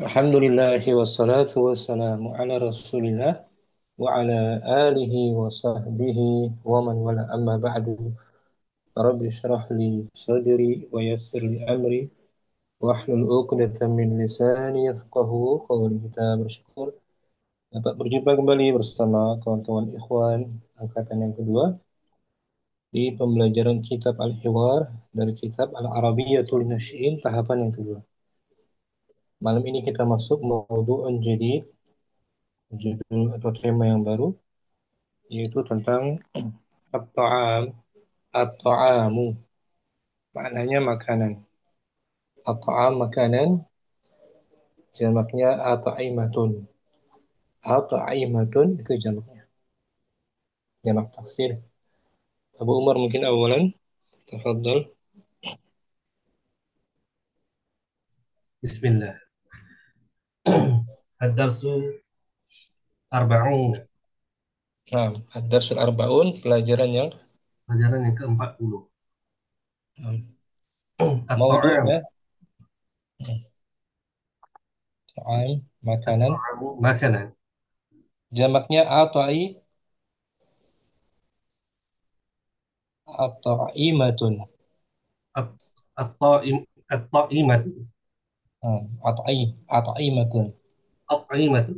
Alhamdulillahi wassalatu wassalamu ala rasulillah wa ala alihi wa sahbihi wa man wala amma ba'du. Rabbi syrah li sadri wa yassir li amri wahlul 'uqdatam min lisani yafqahu qawli. Kita bersyukur dapat berjumpa kembali bersama kawan-kawan ikhwan angkatan yang kedua di pembelajaran kitab Al-Hiwar dari kitab Al-Arabiyyatul Nasy'in tahapan yang kedua. Malam ini kita masuk maudu'un jadid, judul atau tema yang baru, yaitu tentang at-ta'am, at-ta'amu, maknanya makanan. At-ta'am makanan, jamaknya at'imatun. At'imatun itu jamaknya. Jamak taksir. Abu Umar mungkin awalan, tafadhal. Bismillah. Ad-darsu arba'un. Nah, ad-darsul arbaun, pelajaran yang Pelajaran yang ke-40. At-ta'am. maudu'nya ta'am, makanan, At-ta'amu makanan. jamaknya at'imatun. At- At-ta'im. At-ta'imatu. At'imatun. At-ta'imatu.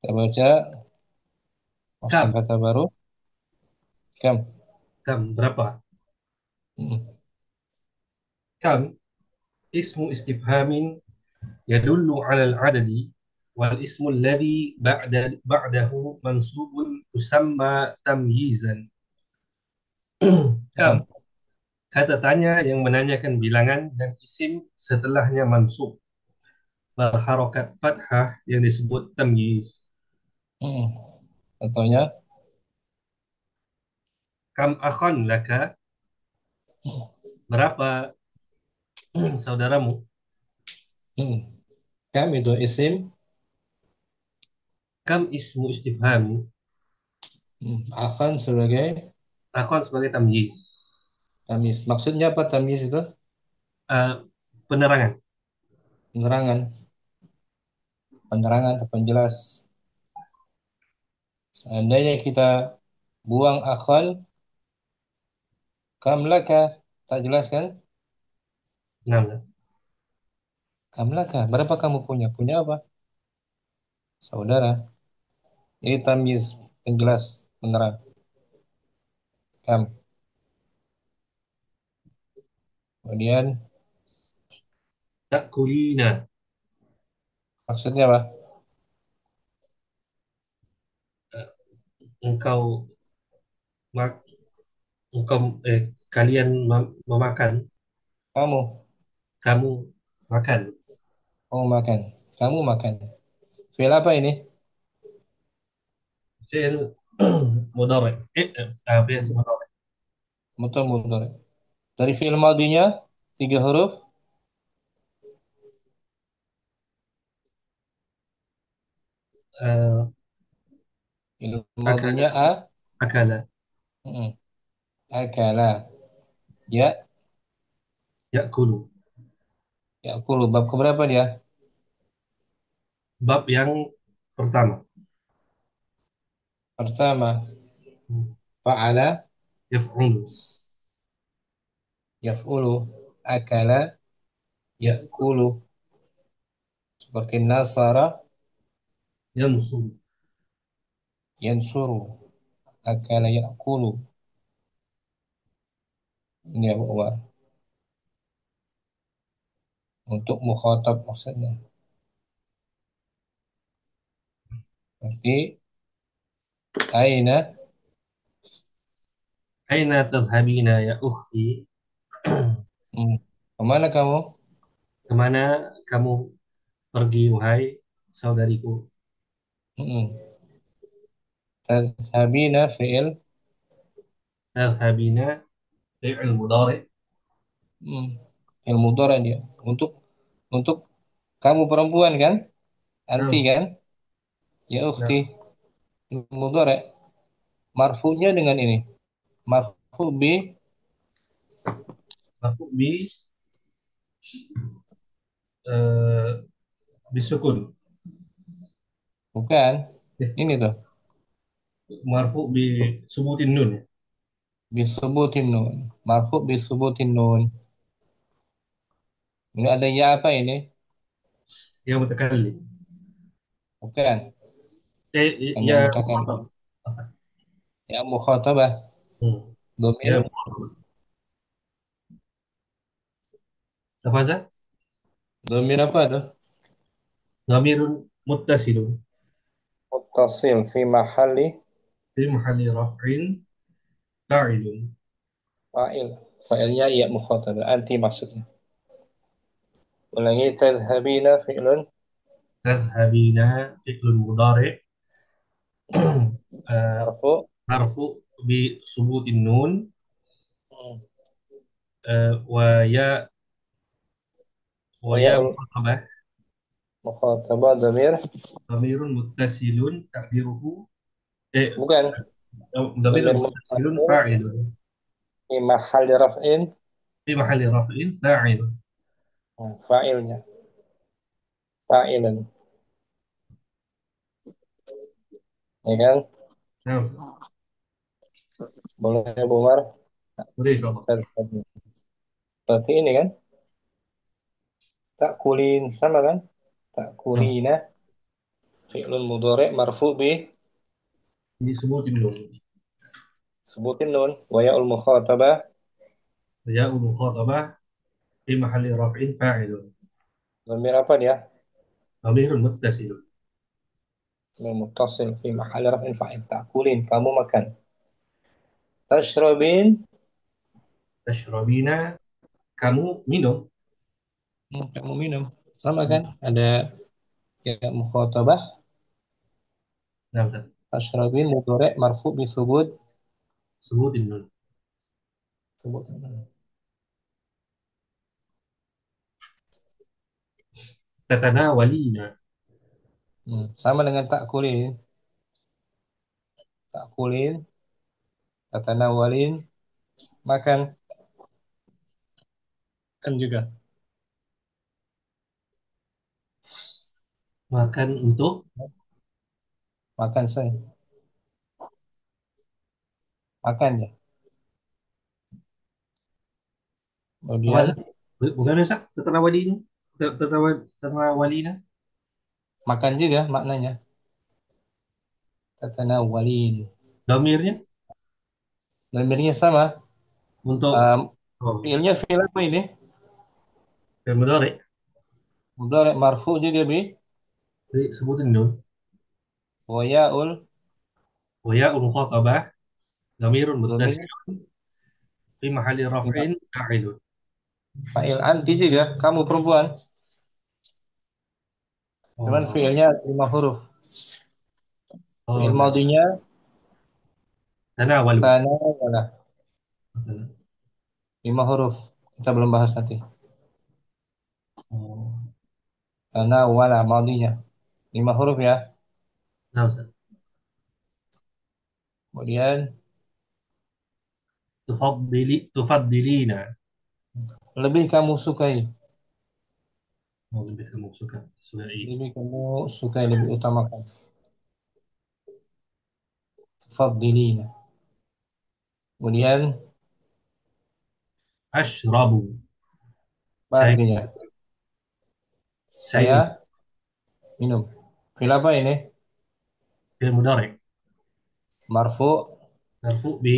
Kita baca Kam. kosakata baru. Kam. Kam. Berapa? Hmm. Kam. Ismu istifhamin yadullu ala al-adadi wal ismu alladhi ba'dahu mansubun tusamma tamyizan. Kam. Nah, Kata tanya yang menanyakan bilangan dan isim setelahnya mansub berharokat fathah yang disebut tamyiz. hmm. Contohnya, Kam akhon laka, berapa saudaramu? hmm. Kam itu isim, Kam ismu istifhami, akan sebagai akhon sebagai tamyiz. tamyiz. Maksudnya apa tamyiz itu? Eh, Penerangan. Penerangan, penerangan atau penjelas. Seandainya kita buang akan, kam laka, tak jelas kan? Nah, Kam laka, berapa kamu punya? Punya apa? Saudara. Ini tamyiz, penjelas, penerang. Kam. Kemudian takulina, maksudnya apa? eh, engkau mak- engkau kalian memakan, Kamu, kamu makan. kamu makan. Kamu makan. Fil apa ini? Fi'il mudhari. Fi'il mudhari. Mutul mutul. Dari fi'il madinya, tiga huruf. Eh, Fi'il akala, madinya a. akala, Mm-mm. Akala. Ya, yakulu. ya aku lupa. Bab keberapa dia? Bab yang pertama. Pertama, fa'ala, Yaf'ulu, yaf'ulu, akala, ya'kulu. Seperti nasara, yansuru. yansuru, akala, ya'kulu. Ini Abu Umar. Untuk mukhatab maksudnya. Seperti aina, Aina tadhhabina ya ukhti? hmm, kemana kamu? Kemana kamu pergi, wahai saudariku? Hmm. Tadhabina fi'il, Tadhhabina fi'il mudhari. hmm, fi'il mudhari dia. Untuk kamu perempuan kan? Anti Nam, kan? Ya ukhti, nam. mudhari. Marfu'nya dengan ini. Marfu bi Marfu bi Eh, Bisukun. Bukan. Eh, Ini tuh. Marfu bi subutin nun ya. Bisubutin nun. Marfu bisubutin nun. Ini ada ya apa ini? Ya mutakallim. Bukan. Hanya Ya mutakan. mukhatab. Apa? Ya mukhatabah. Hmm. Ya Domir. mukhatab. Apa saja? Domir apa tuh? Dhamirun muttasilun Muttasil fi mahalli fi mahalli raf'in fa'ilun. fa'il. Fa'ilnya ya mukhatabah. Anti maksudnya. Ulangi tadhhabina fi'lun. Tadhhabina fi'lun mudhari' eh, Marfu. marfu bi subutin nun Hmm. wa ya Wa ya mukhatabah mukhatabah domir. dhamirun muttasilun takdiruhu eh Bukan. dhamirun Domir muttasilun muttasil fa'ilun fi mahalli raf'in. fi mahalli raf'in fa'ilun. Fa'ilnya. Fa'ilan. Ya kan? Nah, Boleh Bu Umar? boleh insyaallah. Berarti ini kan? Tak kulin sama kan? Tak Nah, kulina fi'lun mudhari' marfu bi disebutin nun. sebutin nun wa ya'ul mukhatabah Ya mukhatabah fi mahalli raf'in fa'ilun. dhamir apa dia? Dhamirun muttasilun. Dhamir muttasil fi mahalli raf'in fa'il. Ta'kulin, kamu makan. Tashrabin, Tashrabina, kamu minum. kamu minum. Sama kan? Ada ya mukhatabah Nah, Ustaz. tashrabin mudhari' marfu bi subut Sebutin nun. subut. Tatanawalina. Sama dengan ta'kulin. Ta'kulin, tatanawalin, makan kan juga. Makan untuk Makan saya. Makan ya. apa Kemudian tadi? Bukan Ustaz? Tatanawalina. Tatanawalina. makan juga maknanya. Tatanawalin. Domirnya Domirnya sama. untuk Um, oh, fiilnya fiil apa ini? fi'il mudhari. Mudhari' marfu juga bi Jadi sebutin nun. wa ya'ul Wa ya'ul mukhatabah dhamirun domir muttasil fi mahalli raf'in fa'ilun. fa'il anti juga kamu perempuan. Cuman Oh, fiilnya 5 huruf. Fiil oh, nah. madinya Tanawalu. tanah wala 5 huruf. Kita belum bahas nanti. Oh, Tanah wala madinya 5 huruf ya. nah Ustaz. Kemudian Tufaddilina. lebih kamu sukai. Oh, lebih kamu sukai. Lebih kamu sukai lebih utamakan. Faddilina. Kemudian Ashrabu. apa Saya artinya? saya minum. Saya minum. Fil apa ini? Fi'il mudhari. Marfu Marfu bi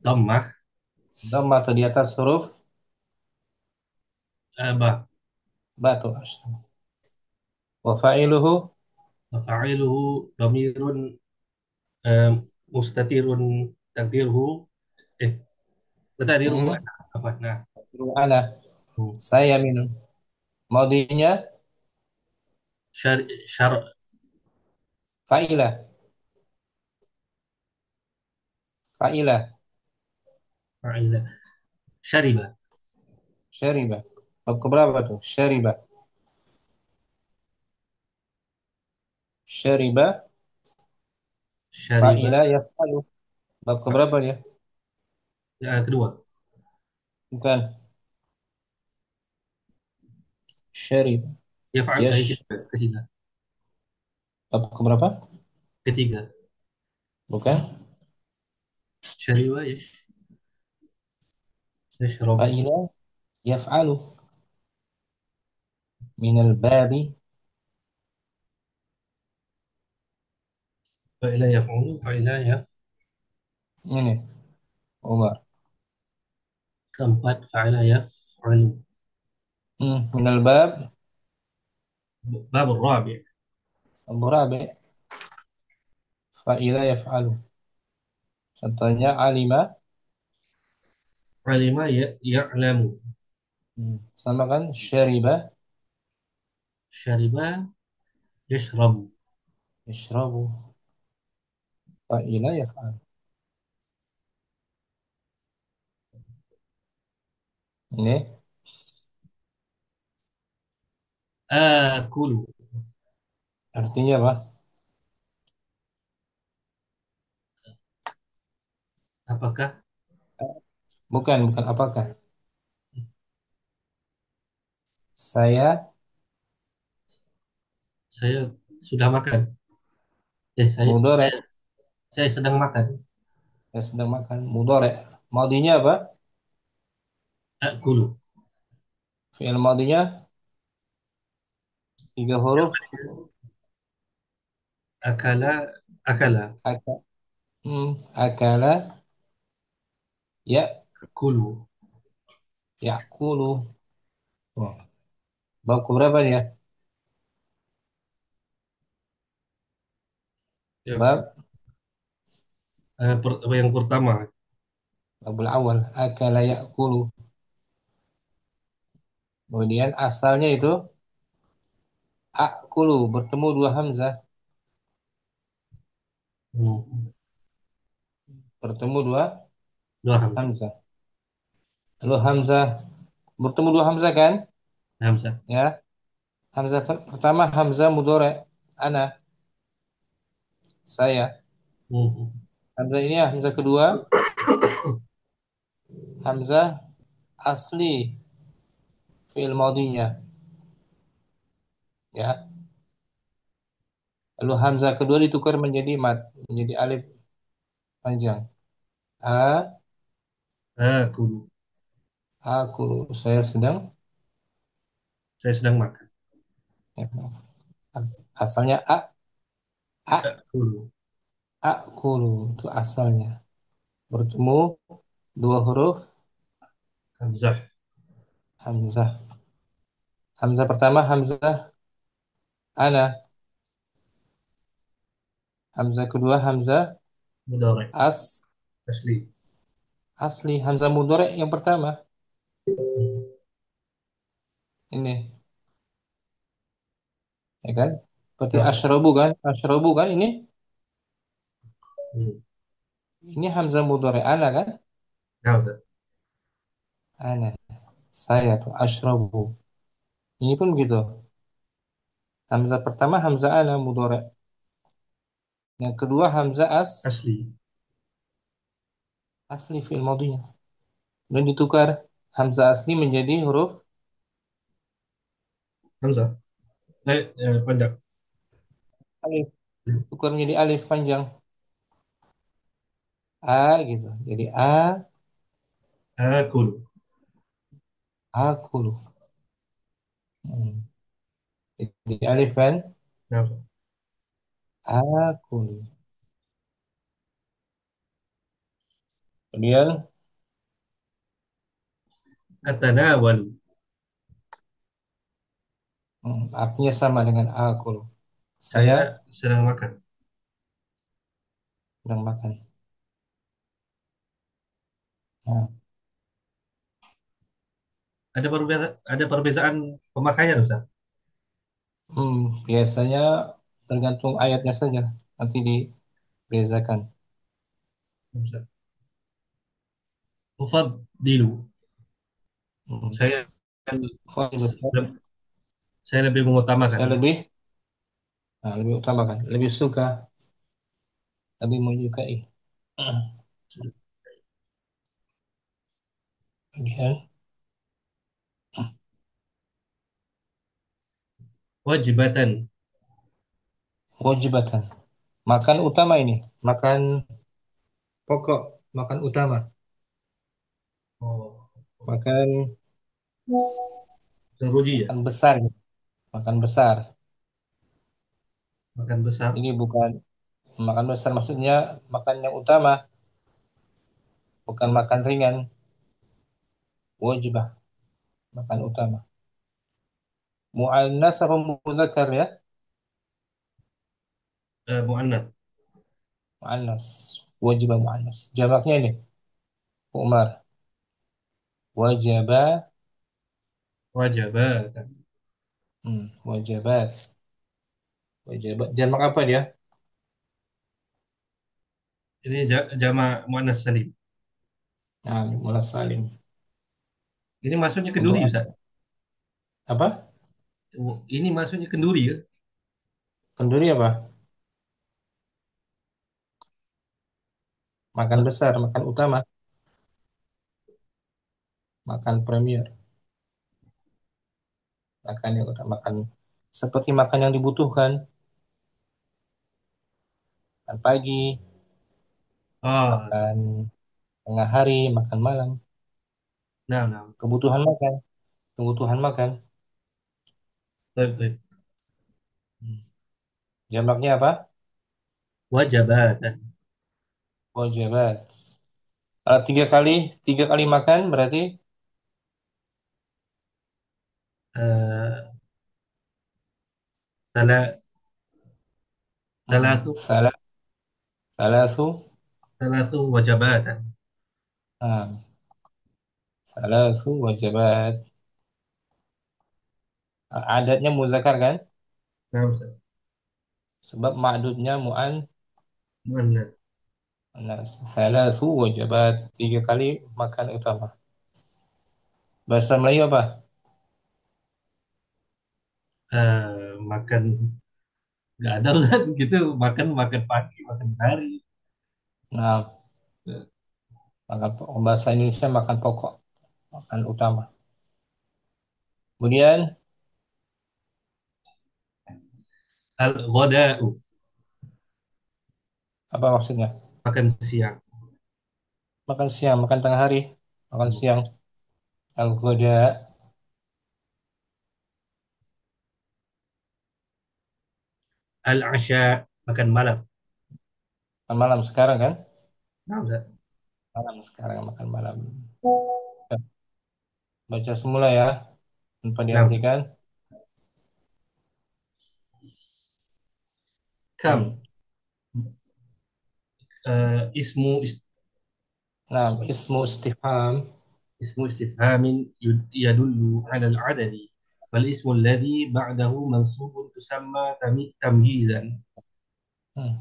dhammah dhamma atau di atas huruf ba. batu. Wa fa'iluhu Fa'iluhu dhamirun eh, mustatirun takdiruhu eh takdiruhu hmm, apa? Nah, ana hmm. saya minum. Madinya Syar syar fa'ilah. Fa'ilah. fa'ila syariba. Syariba. Bab keberapa tuh? Syariba. Syariba. Syariba Fa'ilah yaf'alu. Bab keberapa dia? kedua. Bukan. syarib, Yaf'al yash, ketiga. bab keberapa? Ketiga. Bukan? Syariwa yashrabu. Fa'ila yaf'alu minal babi. Fa'ila yaf'ulu. Fa'ila ya. Ini, Umar. Keempat, fa'ila yaf'alu. Minal bab, Bab rabi'. Abu Rabi, fa'ila yaf'alu. Contohnya alima, Alima ya'lamu. sama kan syariba, Syariba yashrabu. yashrabu, fa'ila yaf'alu. Ini Akulu. artinya apa? Apakah Bukan apakah. Saya saya sudah makan? Saya, mudore, saya sedang makan. saya sedang makan. Mudore. Madinya apa? Akulu. Fi'il madinya tiga huruf. Akala, akala. Aka, akala, ya, Akulu. yakulu. Oh, bab keberapa dia? Ya, Bab yang pertama. babul awal. Akala yakulu. Kemudian asalnya itu akulu bertemu dua hamzah. Hmm. Bertemu dua Dua hamzah. hamzah. Lalu hamzah bertemu dua hamzah kan? Hamzah. Ya. Hamzah pertama hamzah mudore. Ana, saya. Hmm. Hamzah ini hamzah kedua, hamzah asli fi'il madinya. Ya. Lalu hamzah kedua ditukar menjadi mat, menjadi alif panjang. A, Akulu. aku, saya sedang, Saya sedang makan. ya, asalnya Akulu. akulu itu asalnya. Bertemu dua huruf Hamzah. hamzah. Hamzah pertama hamzah ana, hamzah kedua hamzah Mudhari. as Asli. asli, hamzah mudhari yang pertama ini, ya kan? Seperti Hamzah. asyrobu kan? Asyrobu kan ini? Hmm. Ini hamzah mudhari ana kan? Hamzah. Ana, saya tuh asyrobu. Ini pun begitu. Hamzah pertama hamzah ana mudhari. Yang kedua hamzah Asli. asli fi'il madhinya. Dan ditukar hamzah asli menjadi huruf Hamzah. Panjang. alif. Tukar menjadi alif panjang. A gitu. Jadi Akulu. akulu. Hmm. Jadi alif kan? Hamzah. Akulu. Kemudian Atanawalu. artinya sama dengan akulu. Saya Saya sedang makan. sedang makan. Nah, Ada perbedaan pemakaian, Ustaz? biasanya tergantung ayatnya saja. Nanti dibezakan. Ustaz. Ufaddilu. Hmm. Saya Fadil, saya lebih mengutamakan. saya lebih utamakan, lebih suka, lebih menyukai. Kemudian wajibatan. Wajibatan. Makan utama ini. Makan pokok. Makan utama. Oh, Makan teruji ya, makan besar. Makan besar. makan besar. Ini bukan makan besar maksudnya makan yang utama, bukan Oh, makan ringan. Wajibah. Makan utama. Mu'annas apa muzakkar ya? muannats. Mu'annas. Wajibah mu'annas. Jamaknya ini. Umar. Wajibah. Wajibatan. Wajibat. Wajibat. Jamak apa dia? Ini jamak muannats salim. Nah, mulas salim. Ini maksudnya Untuk kenduri, Ustaz. apa? Oh, ini maksudnya kenduri ya. Kenduri apa? Makan besar, makan utama, makan premier, makan yang utama, makan seperti makan yang dibutuhkan, makan pagi, Oh, makan tengah hari, makan malam, nah, nah. kebutuhan makan, kebutuhan makan. Baik, baik. Hmm. Jamaknya apa? Wajibatan. Wajibat. Tiga kali makan berarti Eh, salah, salatu, salah salasu, salatu wajibatan. salasu wajibat. Adatnya muzakkar kan? Nah, Ustaz. Sebab ma'dudnya Muannats. nah, salasu wajibat. Tiga kali makan utama. Bahasa Melayu apa? Makan nggak ada Ustaz. Gitu makan makan pagi, makan hari. Nah, bahasa Indonesia makan pokok, makan utama. Kemudian Al-ghada'u, apa maksudnya? makan siang. Makan siang, makan tengah hari, makan siang. Al-ghada, Al-asya, makan malam. makan malam sekarang kan? Nah, Ustaz. Malam sekarang makan malam. Baca semula ya, tanpa Nah, Ustaz. diartikan. Kam, Hmm. ismu Nah, ismu istifham. اسم استفهام يدل على العدد، فالاسم الذي بعده منصوب تسمى تمييزا. Hmm.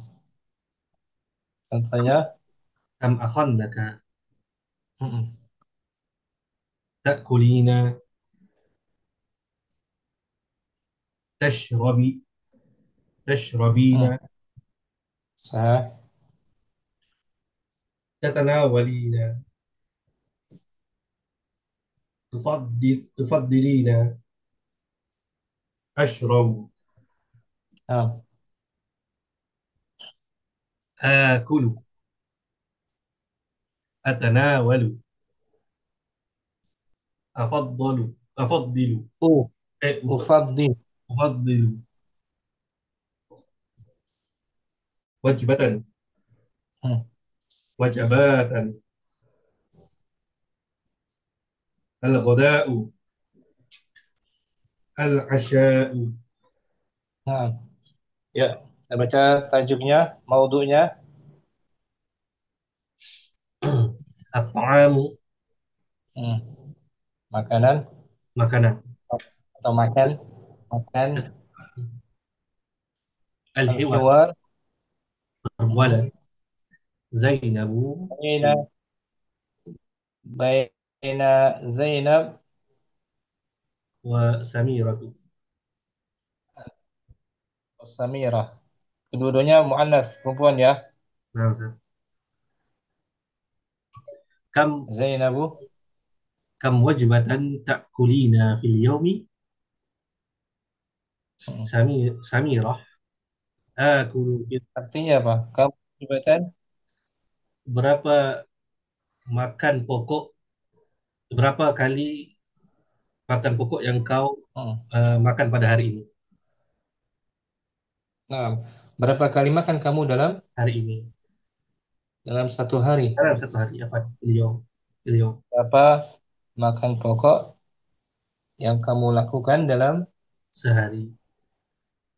Contohnya, كم أخنك، hmm. تأكلين، تشربي، Hmm. تشربين، Sah. تتناولين، تفضلين، أشرب، Nah, آكل، أتناول، أفضل، u, ufaddi. أفضل وجبة، Hmm. وجبات، الغداء، العشاء. Nah, ya, kita baca tajuknya, maudhu'nya. الطعام، Hmm. Makanan makanan. atau makan, makan. الحوار، Al-hiwar. perbualan. Hmm. Zainabu Baina, baina Zainab wa Samiratu. Samirah. Kedua-duanya muannas, perempuan ya. Nah, kam Zainabu, kam wajibatan ta'kulina fil yaumi? Mm. Samirah, akulu fil Artinya apa? Kamu jabatan? berapa makan pokok, berapa kali makan pokok yang kau Mm. makan pada hari ini? Nah, berapa kali makan kamu dalam Hari ini. dalam satu hari? Dalam satu hari apa? Beliau, beliau Berapa makan pokok yang kamu lakukan dalam sehari.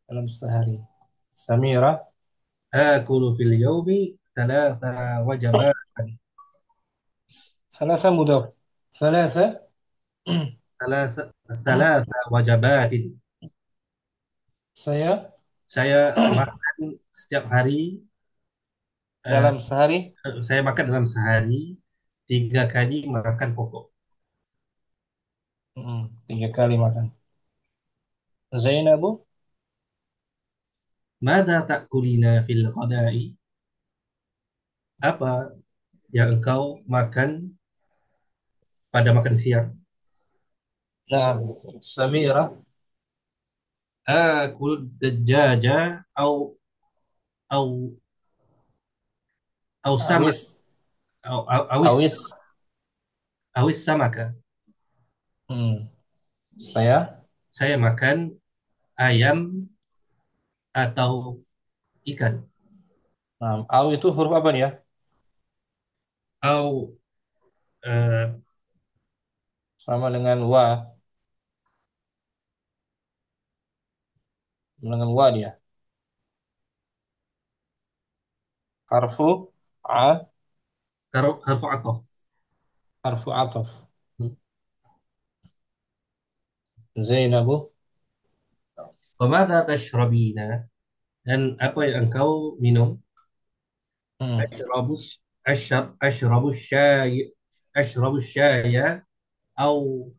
dalam sehari? Samira, Akulu fil yaumi thalatha wajabat. salasa mudhaf. Salasa, Thalatha thalatha wajabatin. saya Saya makan setiap hari, eh, dalam sehari saya makan dalam sehari 3 kali makan pokok. tiga kali makan. Zainabu, Mada ta'kulina fil ghadai? Apa yang engkau makan pada makan siang? nah, Samira, Akul dajaja au au samak awis, au, au, awis awis. awis samaka. Hmm, saya, Saya makan ayam atau ikan. aw itu huruf apa dia? Au Sama dengan wa, dengan wa dia. Harfu a, harfu atof. harfu ataf. Zainabu, Pemada tashrabina, dan apa yang engkau minum? hmm, Ashrabus ashrabus syai ashrabus syaya au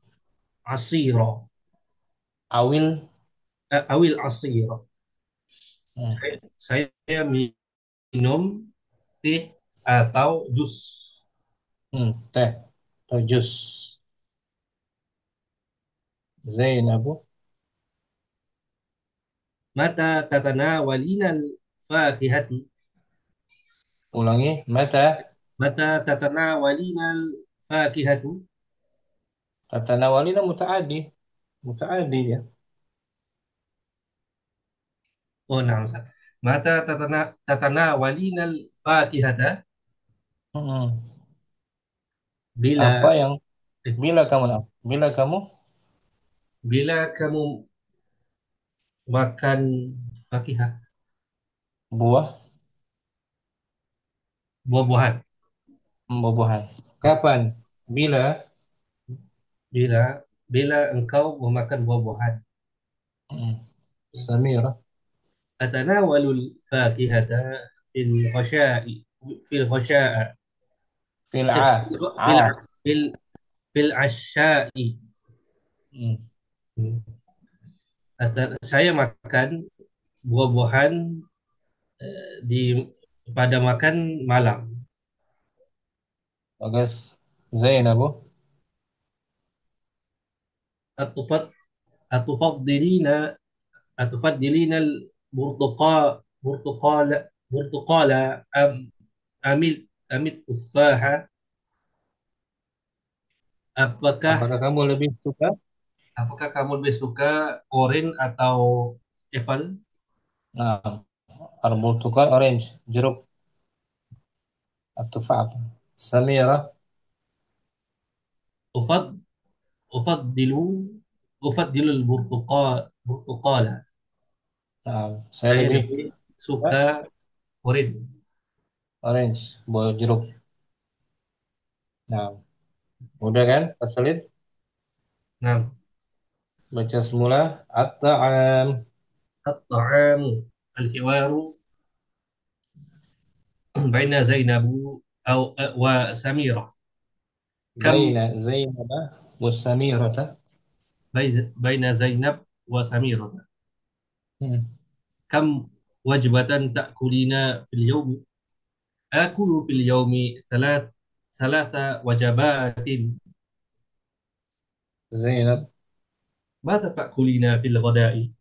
asira. awil, Awil asira. hmm, Saya minum teh atau jus. teh atau jus. Zainabu, Mata tatanawalinal fakihati? ulangi, mata Mata tatanawalinal fakihatu? tatanawalina mutaaddi, mutaaddi ya. Oh, nah, Ustaz. Mata tatanawalinal fakihata? Hmm. Apa Bila yang eh, bila kamu bila kamu makan fakihah, buah buah-buahan. buah-buahan. Kapan? Bila Bila bila engkau memakan buah-buahan. hmm, Samira Atanawalul fakihata fil khasya'i fil khasya'a fil eh, a fil a fil fil asya'i. hmm. Saya makan buah-buahan di pada makan malam. Bagus. Zainabu Atufad atufaddilina atufaddilina al-burtuqala amil amit tufaha. Apakah apakah kamu lebih suka apakah kamu lebih suka orange atau apple? nah arbultukan orange jeruk atau apa Samira Ufad ufaddilu ufaddilu al-burtuqala. nah saya Saya lebih lebih suka suka orange. orange buah jeruk nah udah kan Pak Solid Nah, baca semula at-ta'am at-ta'amu al-hiwaru baina Zainabu wa Samira. Kam baina Zainab wa Samirata baina Zainab wa Samira. hmm. Kam wajbatan ta'kulina fil yawmi? Akulu fil yawmi thalatha wajabatin. Zainab Mata ta'kulina fil ghadai?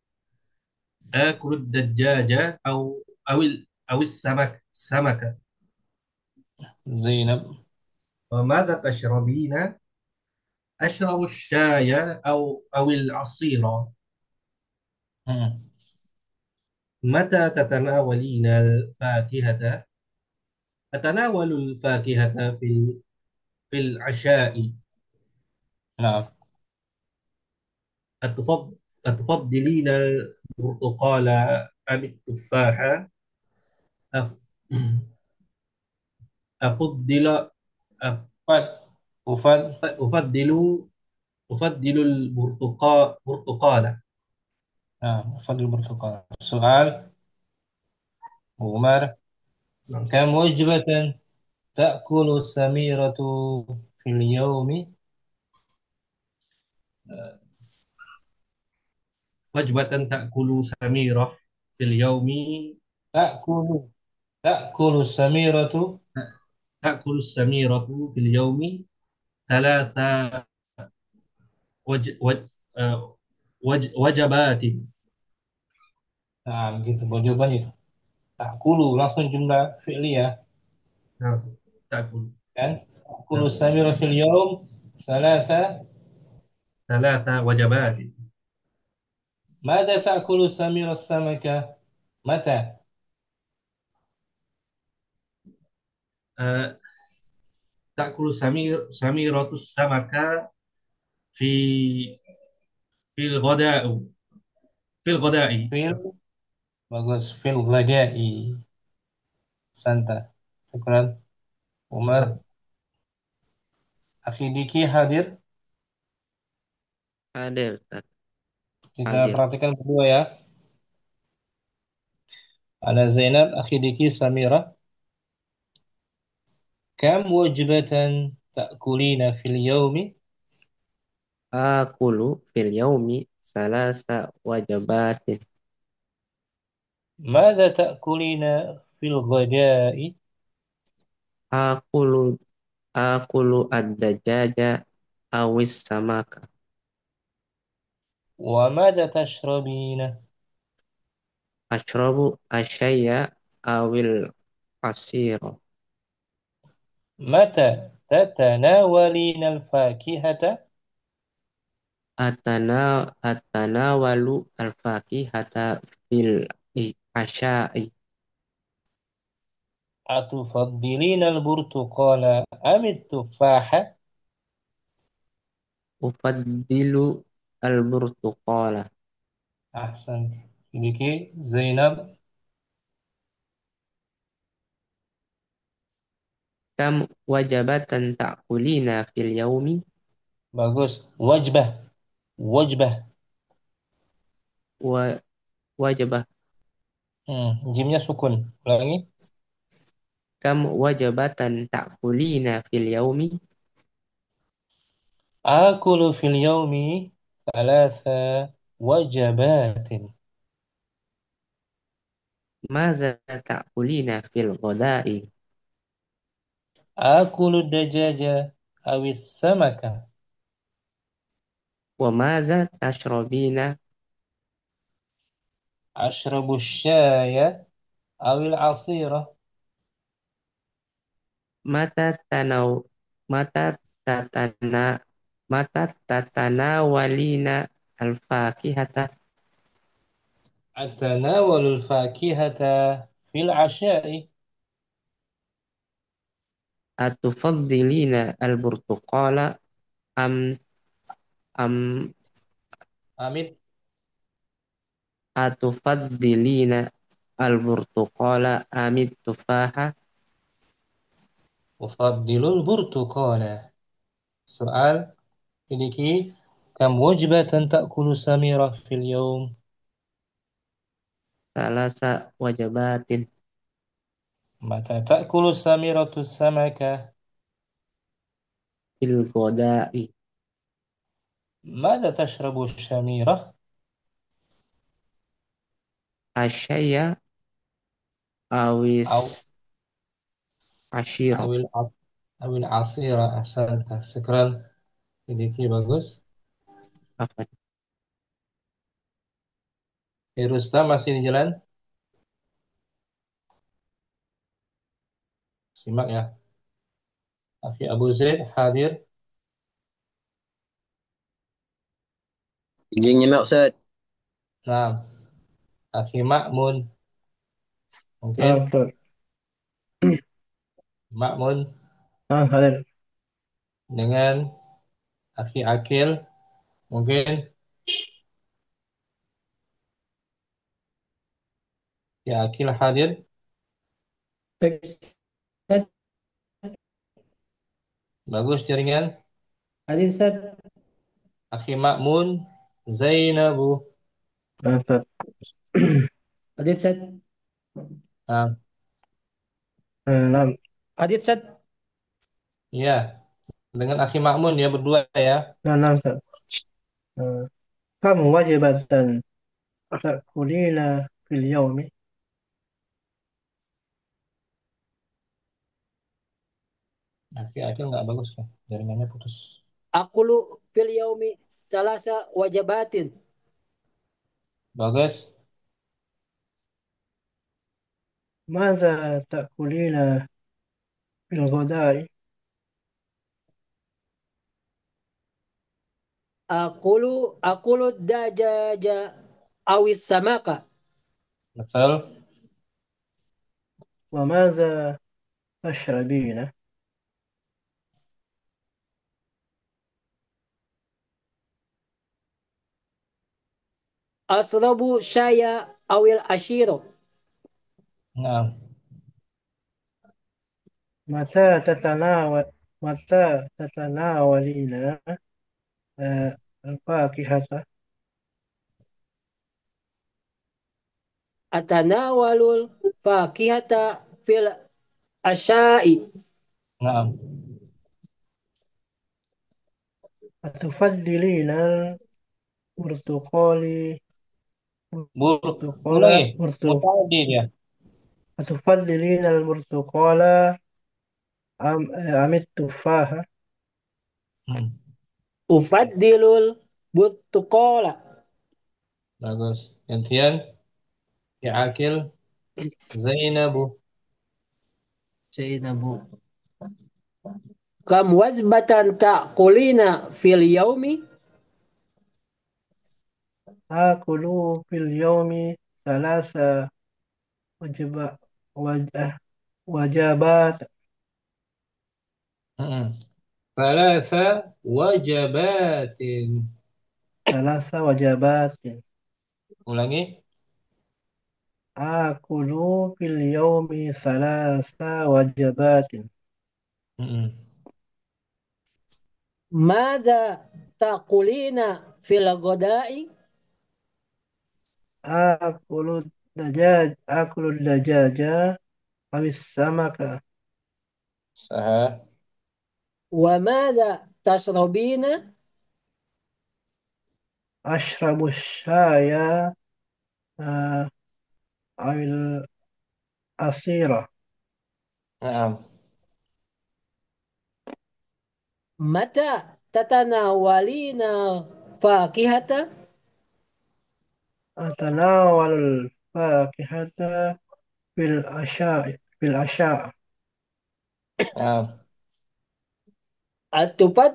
آكل الدجاجة أو السمكة. زينب. وماذا تشربين؟ أشرب الشاي أو العصير. مم. متى تتناولين الفاكهة؟ أتناول الفاكهة في العشاء. نعم. أتفضلين البرتقال أم التفاحة؟ أف- أفضل أف- فد وفد. أفضل أفضل برتقالة. نعم، فد البرتقال. سؤال عمر: كم وجبة تأكل السميرة في اليوم؟ وجبة تأكل سميرة في اليوم. تأكل تأكل السميرة. تأكل السميرة في اليوم ثلاث وج... وج... وجبات. Nah, gitu jawabannya. Takulu langsung jumlah fi'liyah نعم. تأكل. kan. Takulu نعم. samira fil yawm salasa. ثلاث وجبات. ماذا تأكل samira السمكة؟ متى؟ آه، تأكل سميرة السمكة في في الغداء في الغداء. Fil. Bagus. Fil ghadai. Santa. Syukran. Umar. Akhi Diki hadir. Hadir, Ustaz. Kita Hadir. perhatikan berdua ya. Ana Zainab, akhi Diki Samira. Kam wajbatan ta'kulina fil yawmi? Akulu fil yaumi salasa wajabatin. ماذا تأكلين في الغداء؟ Akulu akulu ad-dajaja awis samaka. وماذا تشربين؟ Ashrabu asyaya awil asiro. متى تتناولين الفاكهة؟ Atana walu al-fakihata fil asyai. أتفضلين البرتقال أم التفاح؟ Ufaddilu al-burtuqala. أحسن. Diki Zainab. Kam wajabatan ta'kulina fil yaumi. Bagus. وجبة. وجبة. Wa wajabah. Jimnya sukun. Ulangi. Kam wajabatan ta'kulina fil yaumi. آكل في اليوم 3 وجبات. Maza ta'kulina fil ghadai. آكل الدجاج أو السمكة. Wa maza tashrabina. أشرب الشاي أو العصير. Mata tanau mata tatana mata tatana walina al-fakihata. أتناول الفاكهة في العشاء. Atufaddilina al-burtuqala am am أمد. atufaddilina al-burtuqala amit tufaha. أفضل البرتقال. سؤال إليكي: كم وجبة تأكل سميرة في اليوم؟ Salasa wajabatin. متى تأكل سميرة السمكة؟ Fil ghadai. ماذا تشرب الشميرة؟ Asyaya awis أو ashiro. أو العصير. أحسنت. شكرا إليكي. bagus. Apa? Rustam masih di jalan? Simak ya. Akhi Abu Zaid hadir. Izin nyimak Ustaz. Nah, Akhi Ma'mun نعم mungkin أستاذ. Ma'mun نعم حاضر. dengan Akhi Akil mungkin ya Akil hadir. Ustaz, Bagus jaringan. hadir Ustaz. Akhi Ma'mun Zainabu. نعم أستاذ. hadir Ustaz. Nah, نعم hadir Ustaz. iya dengan Akhi Ma'mun ya berdua ya. نعم نعم أستاذ. كم وجبة تأكلين في اليوم؟ Akhi Akil nggak bagus kan? Jaringannya putus. Akulu fil yaumi salasa wajabatin. Bagus. ماذا تأكلين في الغداء؟ Akulu dajaja awis samaka. Betul. وماذا تشربين؟ Asrabu syaya awil ashiro. Nah, متى تتناول متى تتناولين الفاكهة؟ Atanawalul fakihata fil asyai. nah. أتفضلين البرتقال Ulangi. برتقال Mutadi dia. أتفضلين البرتقال أم التفاحة؟ Hmm, Ufaddilul butukola. bagus. Gantian. Ya Akil Zainabu. Zainabu. Kam wazbatan ta'kulina fil yaumi. آكل في اليوم ثلاث وجب وجبات. Hmm. Thalatha wajabatin. ثلاث وجبات. Ulangi. آكل في اليوم ثلاث وجبات. Hmm. Mada ta'kulina fil godai. آكل الدجاج أو السمك. Saha. Wa mada tasrobina. أشرب الشاي آه، أو العصير. Naam. Mata tatanawalina fakihata. أتناول الفاكهة في العشاء. Naam. Atupad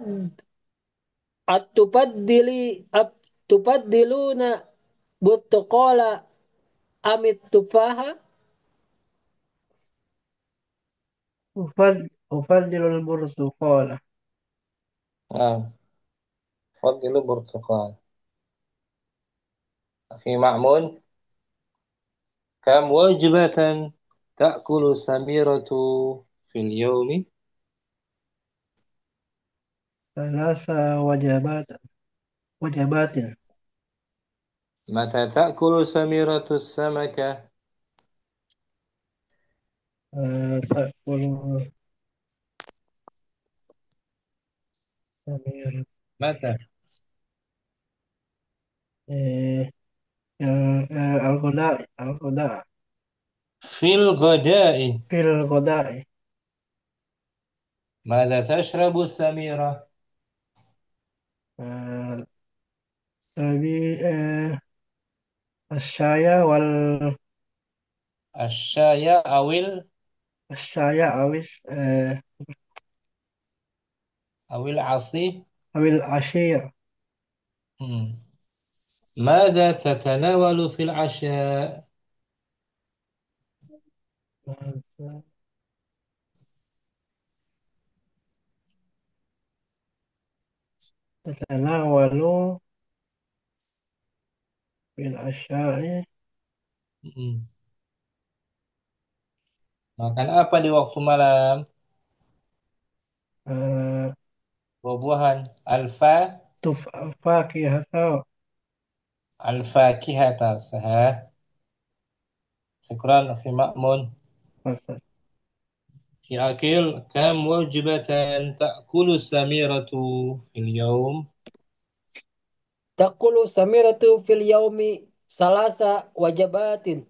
atupaddiluna butukola amit tufaha. أفضل البرتقال. Naam. Fadilu burtuqal. Akhi Ma'mun. Kam wajibatan ta'kulu samiratu fil yawmi? ثلاث وجبات. Mata ta'kulu samiratu samaka? تأكل سمير Mata? آه، الغداء Fil ghada'i. في الغداء. Mada tashrabu samira? آه، سبي- آه، Asyaya wal Asyaya asyaya awil asi. awil ashir. Hmm. ماذا تتناول في العشاء؟ Tatanawalu bil asya'i Hmm. Makan apa di waktu malam? eh, Buah-buahan. fakihata Al-fakihata sahih. Syukran akhi Ma'mun. Akhi Akil, kam wajibatan ta'kulu samiratu fil yawm? Taqulu samiratu fil yaumi salasa wajabatin.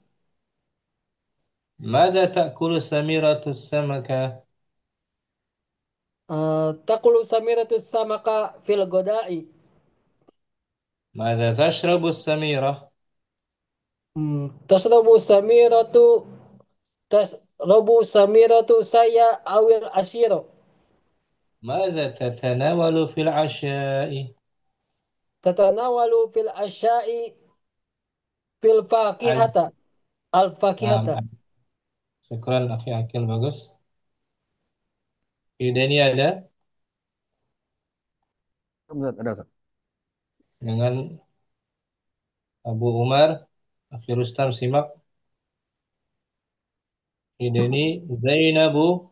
ماذا تأكل سميرة السمكة؟ Taqulu samiratu samaka fil godai. ماذا تشرب السميرة؟ Tasrabu samiratu tasrabu samiratu saya awil asyiro. ماذا تتناول في العشاء؟ Tatanawalu fil asya'i fil Al fakihata. Al fakihata. Naam. Syukran akhi Akil, bagus. Ini ada Ada, Ustaz. dengan Abu Umar, akhi Rustam simak. Ini Zainabu.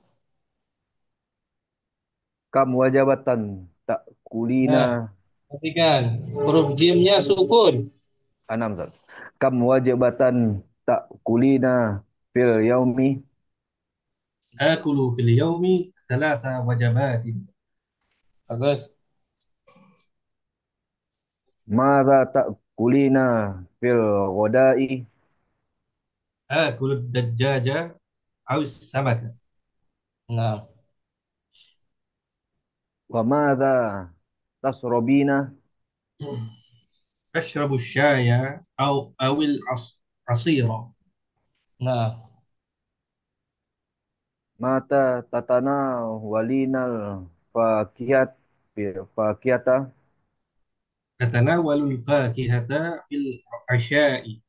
Kam wajabatan tak kulina Nah, perhatikan huruf jimnya sukun. anam, Ustaz. Kam wajabatan tak kulina fil yaumi. آكل في اليوم 3 وجبات. Bagus. Mada tak kulina fil ghadai. آكل الدجاج أو السمك. Nah, Wa mada tasrobina. أشرب الشاي أو العصير. nah. Mata tatana walinal fakihat fakihata. نتناول الفاكهة في العشاء.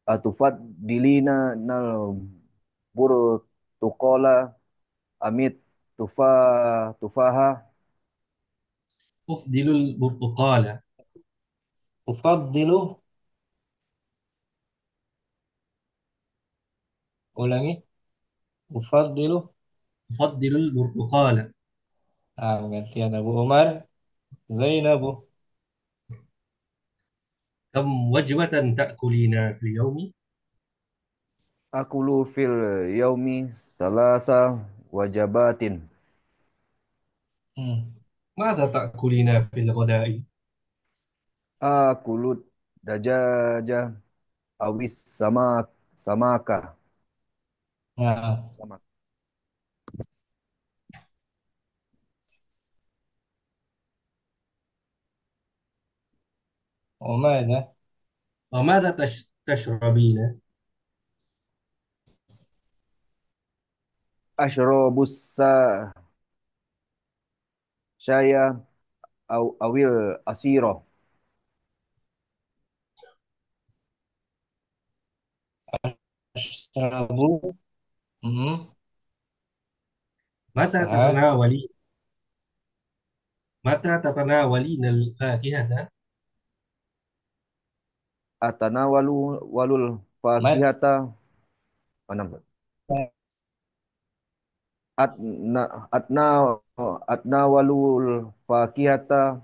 Atufat dilina nal burtukola amit tufaha. أفضل البرتقال. Ufaddilu, ulangi. Ufaddilu. أفضل البرتقال. Nah, gantian Abu Umar. Zainabu. كم وجبة تأكلين في اليوم؟ Akulu fil yaumi salasa wajabatin. Hmm. ماذا تأكلين في الغداء؟ Akulut dajaja awis samaka. Nah, Samak. وماذا؟ وماذا تشربين؟ Ashrobus saya awil asiro. Ashrabu. Hmm. متى Sah. تتناولين متى تتناولين الفاكهة؟ Walul Mat. fakihata. Mana? Atna atna atna walul fakihata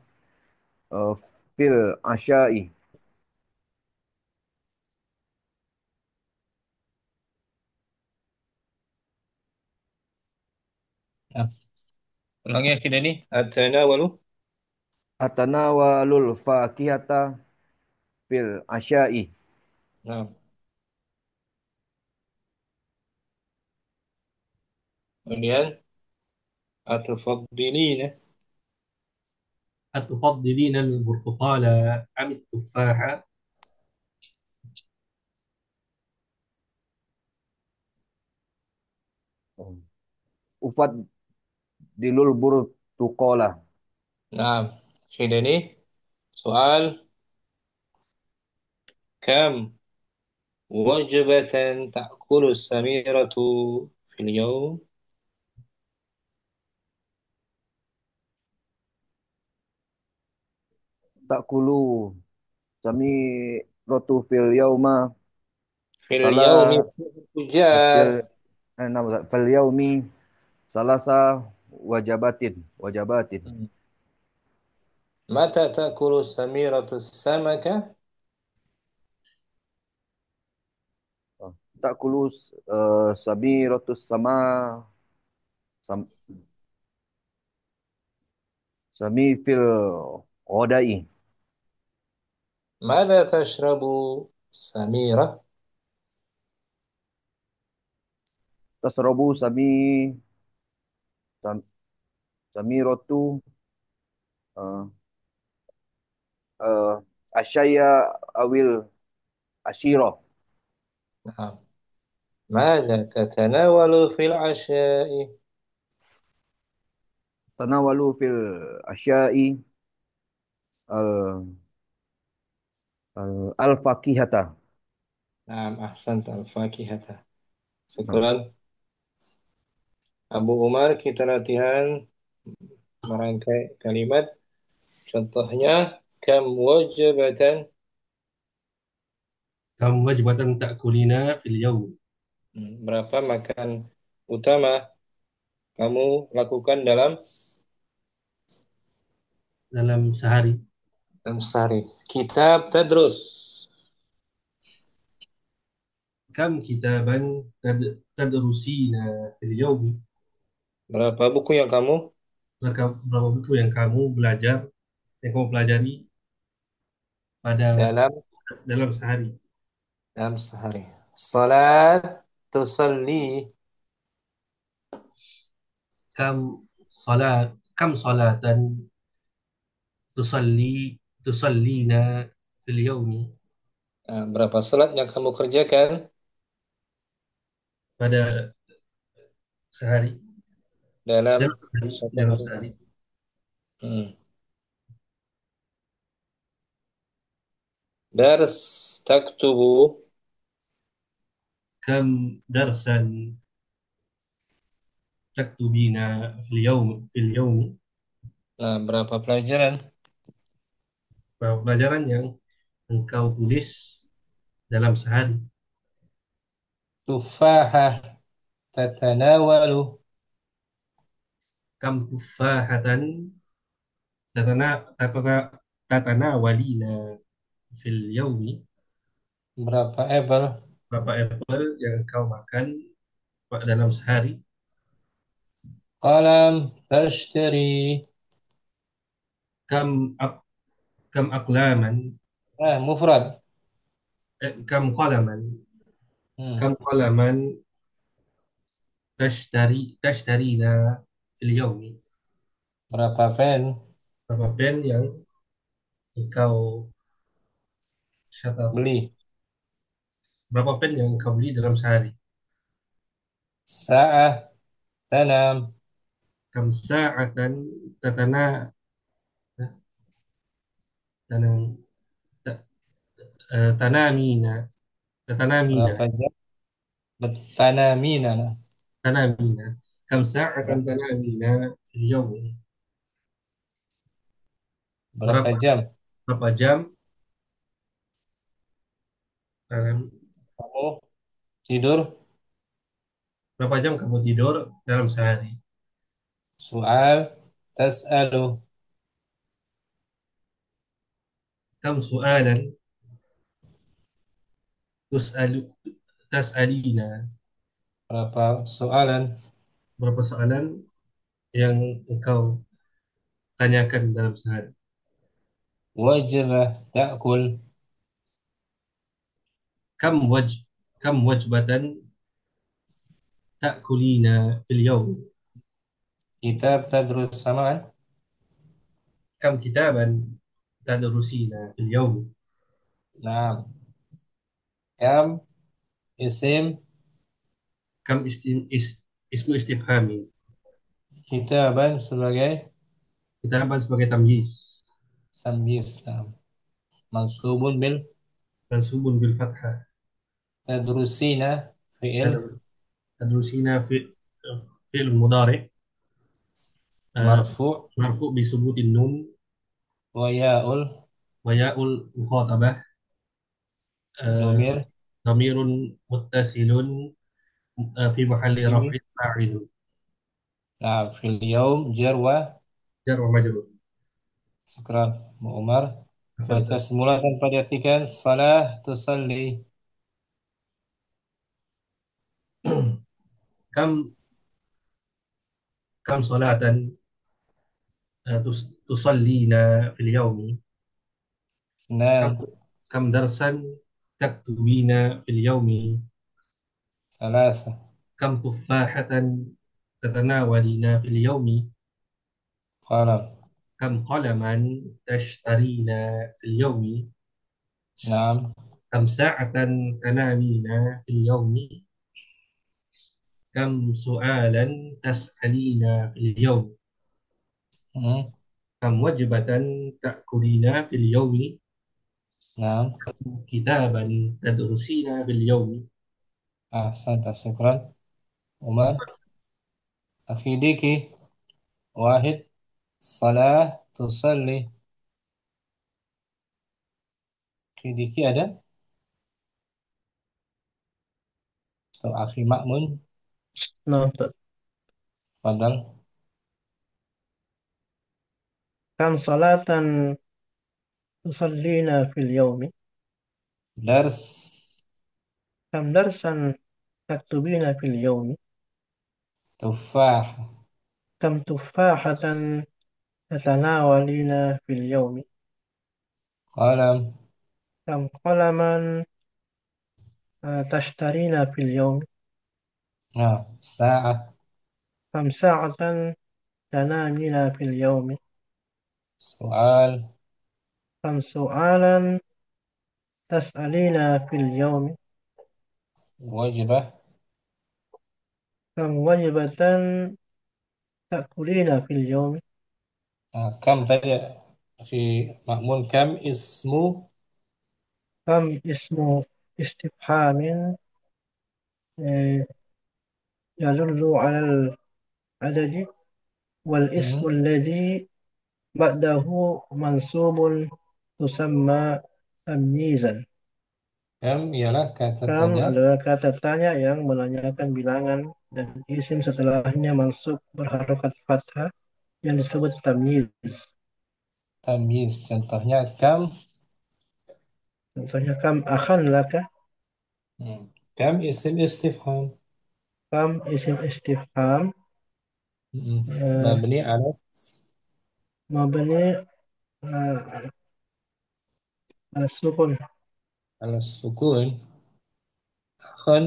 fil asyai. Nah, ulangi akhir ini. At-tanawalu. Atana walul fakihata fil asyai. Nah, kemudian atufaddilina. أتفضلين البرتقال أم التفاح؟ Ufadilul burtuqola. نعم. خليني سؤال: كم وجبة تأكل السميرة في اليوم؟ Takulu sami rotu fil yauma في اليوم salah fil تجار. fil yaumi salasa wajabatin. متى تأكل السميرة السمكة؟ Takulu sami rotu sam, sami fil odai. ماذا تشرب سميرة؟ Tasrobu sam, sami rotu uh, asyaya awil asyiro. نعم. ماذا تتناول في العشاء؟ Tanawalu fil asyai al al fakihata. نعم، أحسنت. الفاكهة. Nah, Syukran. Abu Umar, kita latihan merangkai kalimat. Contohnya, kam wajibatan. كم وجبة تأكلين في اليوم؟ Berapa makan utama kamu lakukan dalam dalam sehari. sehari? Kitab tadrus. كم كتابا تدرسين في اليوم؟ Berapa buku yang kamu Berapa buku yang kamu pelajari pada dalam dalam sehari? sehari? Salat tusalli. Kam kam salatan tusallina fil yaumi? Berapa salat yang kamu kerjakan Pada sehari, dalam satu dalam hari? sehari. Hmm. Dars taktubu. Kam darsan taktubina fil yaumi? Berapa pelajaran? Berapa pelajaran yang engkau tulis dalam sehari? Tufahah tatanawalu. Kam tufahatan tatana tatana tatana walina fil yaumi? Berapa apple? Berapa apple yang engkau makan dalam sehari? Qalam tashtari. Kam ak kam aqlaman Mufrad. kam qalaman Hmm. kam qalaman tashtarina fil yaumi? Berapa pen Berapa pen yang engkau shut up? beli? Berapa pen yang engkau beli dalam sehari? Sa'ah tanam. Kam sa'atan tatana tanam ta- tanamina tatanamina Berapa jam tanamina? tanamina kam sa'atan Berapa, tanamina fil yaumi? berapa Berapa jam berapa jam tanam kamu tidur? berapa jam kamu tidur dalam sehari? Soal tas'alu. Kam su'alan tus'alu tas'alina? Berapa soalan? Berapa soalan yang engkau tanyakan dalam sehari? Wajibah ta'kul. Kam waj kam wajbatan ta'kulina fil yawm? Kitab tadrus samaan. كم كتابا تدرسين في اليوم؟ Nah, kam isim كم اسم استفهام. kitaban sebagai Kitaban sebagai tamyiz. tamyiz. Nah, mansubun bil منصوب بالفتحة. tadrusina fi'il تدرسين في فعل مضارع آه، marfu' مرفوع بثبوت النون wa ya'ul وياء المخاطبة آه، domir ضمير متصل في محل رفع ini. فاعل. Nah, fil yaum jar wa جر ومجرور. syukran Bu Umar. Baca تفضل. semula tanpa diartikan salah tusalli. كم كم صلاة تصلين في اليوم؟ كم Isnan كم درسا تكتبين في اليوم؟ salasa كم تفاحة تتناولين في اليوم؟ qalam. كم قلما تشترين في اليوم؟ Naam. كم ساعة تنامين في اليوم؟ كم سؤالا تسألين في اليوم؟ Hmm. كم وجبة تأكلين في اليوم؟ Naam. كم كتابا تدرسين في اليوم؟ Ahsanta syukran Umar. Akhidiki wahid salah tusalli. Akhidiki ada atau akhi Ma'mun Nah, Ustaz. fadal. Kam salatan tusallina fil yawmi? Dars Kam darsan taktubina fil yawmi? tufah Kam tufahatan tatanawalina fil yawmi? qalam. Kam qalaman tashtarina fil yawmi? Nah, sa'ah Kam sa'atan tanamina fil yawmi? soal Kam su'alan tas'alina fil yawmi? wajibah. Kam wajibatan ta'kulina fil yawmi? Nah, kam tadi akhi Ma'mun kam ismu Kam ismu istifhamin eh, yadullu ala al-adadi wal ismu hmm. alladhi ba'dahu mansubun tusamma tamyizan. Kam ialah kata Kam tanya adalah kata tanya yang menanyakan bilangan dan isim setelahnya mansub berharokat fathah yang disebut tamyiz. tamyiz. Contohnya kam. Contohnya kam akhan laka, Hmm. Kam isim istifham. kam isim istifham Hmm. eh, Mabni ala mabni eh, ala sukun. ala sukun. Akhan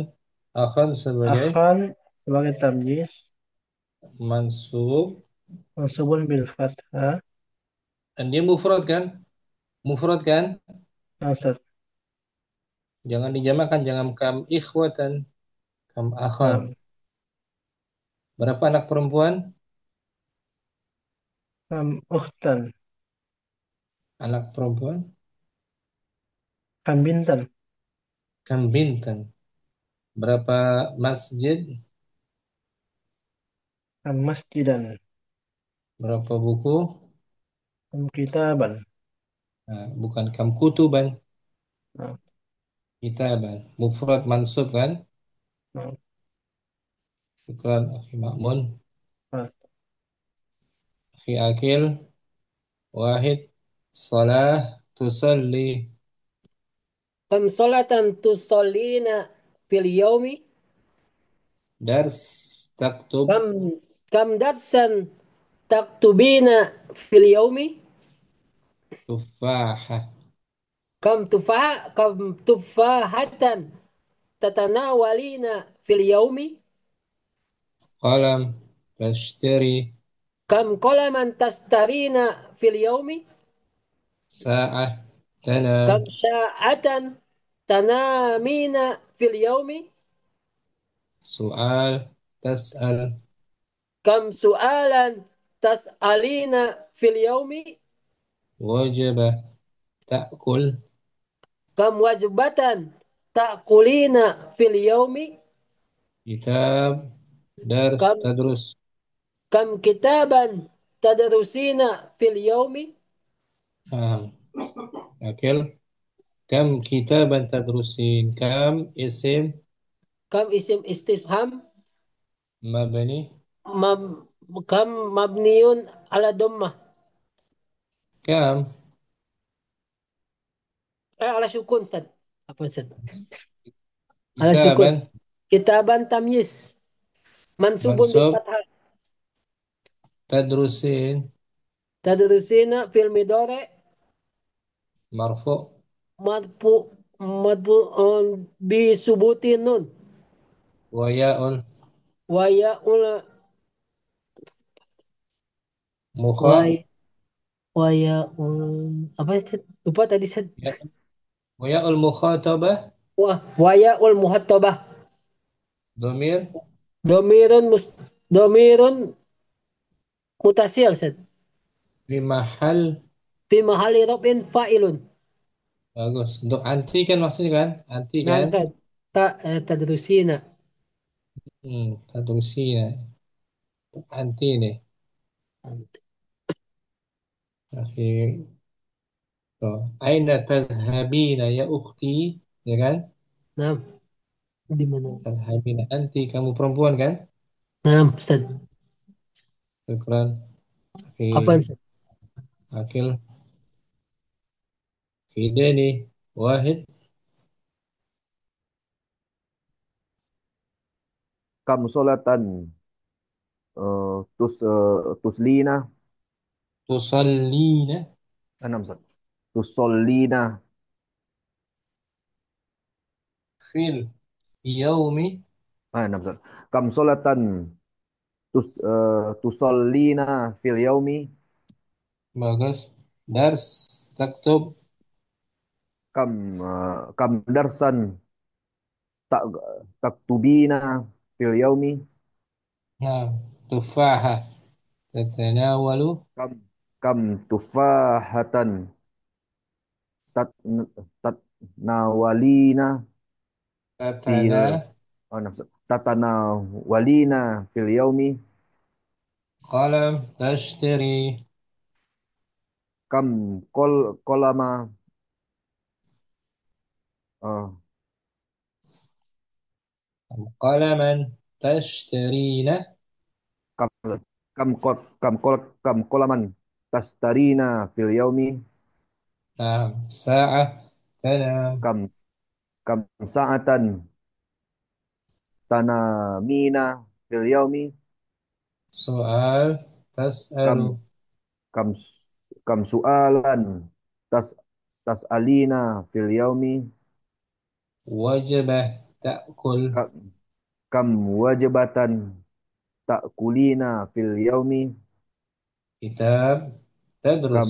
akhan sebagai Akhan sebagai tamyiz mansub. mansubun bil fathah. Dan dia mufrad kan? Mufrad kan? Nah, Jangan dijamakan, jangan kam ikhwatan, kam akhan. nah, Berapa anak perempuan? kam ukhtan, Anak perempuan. kam bintan, Kam bintan. Berapa masjid? kam masjidan, Berapa buku? kam kitaban. Nah, bukan kam kutuban. Nah, Kitaban. Mufrad mansub kan? nah, Bukan akhi Ma'mun. nah. Akhi Akil. Wahid. Salah tusalli. Kam solatan tusallina fil yaumi? Dars taktub. Kam kam darsan taktubina fil yaumi? Tufahah. Kam tufahatan tatanawalina fil yaumi? Qalam. Tashtari. Kam qalaman tastarina fil yaumi? ساعة تنام. Kam sa'atan tanamina fil yaumi? سؤال تسأل. Kam su'alan tas'alina fil yaumi? وجبة تأكل. Kam wajbatan ta'kulina fil yaumi? كتاب درس Kam تدرس. kam kitaban tadrusina fil yaumi? نعم. أكل. كم كتابا تدرسين؟ كم اسم Kam isim istifham مبني. mab, kam mabniun ala dhammah كم ala sukun Ustaz. Apa Ustaz? Ala sukun. كتابا Kitaban tamyiz mansubun bil منصوب. fathah. تدرسين Tadrusina fil midore مرفوع. madfu madfu bi subutin nun وياء wa ya'ul مخاء. wa wa ya'ul apa Ustaz? Lupa tadi Ustaz. وياء المخاطبة Wa ya'ul muhattabah ضمير domirun domirun mutasil Ustaz. في محل. Fi mahali robin fa'ilun. Bagus. Untuk anti kan maksudnya kan? Anti Nah kan? Ustaz. Tadrusina. Tadrusina. Anti nih. Oke. Tuh. Aina tazhabina ya ukhti. Ya kan? Nah, di mana? Tazhabina. Anti. Kamu perempuan kan? Nah, Ustaz. Syukran. Oke. Apa Ustaz? Akil. Fidani. Wahid. Kam solatan tuslina. Tusallina. Enam Ustaz. Tusallina. Fil. Yaumi. Enam Ustaz. Kam solatan tusallina fil yaumi. Bagus. Dars. Taktub. Kam kam darsan tak taktubina fil yaumi. Nah. Tufaha. Tatanawalu. Kam kam tufahatan tat tat nawalina Tatana. fil tatana walina fil yaumi. Qalam. Tashtari. Kam kolama uh, Qalaman tashtarina. kam kam kolaman tastarina fil yaumi. Nah, sa'ah tanam. Kam kam sa'atan tanamina fil yaumi. Soal Kam tas'alu. kam kam sualan tas tas'alina fil yaumi. Wajibah ta'kul. Kam, kam wajibatan ta'kulina fil yaumi. Kitab tadrus. Kam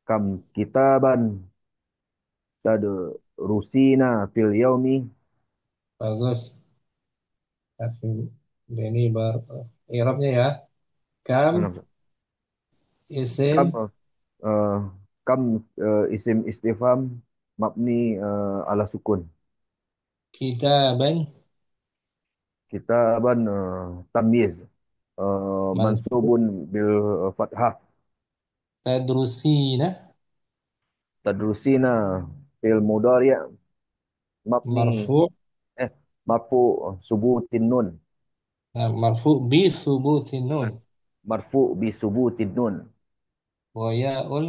kam kitaban tadrusina fil yaumi. Bagus. Tapi ini baru Irabnya ya. Kam Kam isim eh, kam isim istifham mabni ala sukun. kitaban Kitaban tamyiz mansub mansubun bil fathah. tadrusina Tadrusina fil mudhari' mabni marfu'. eh marfu subutin nun. Nah, marfu' bi subutin nun. Marfu bi subutin nun. Wa ya'ul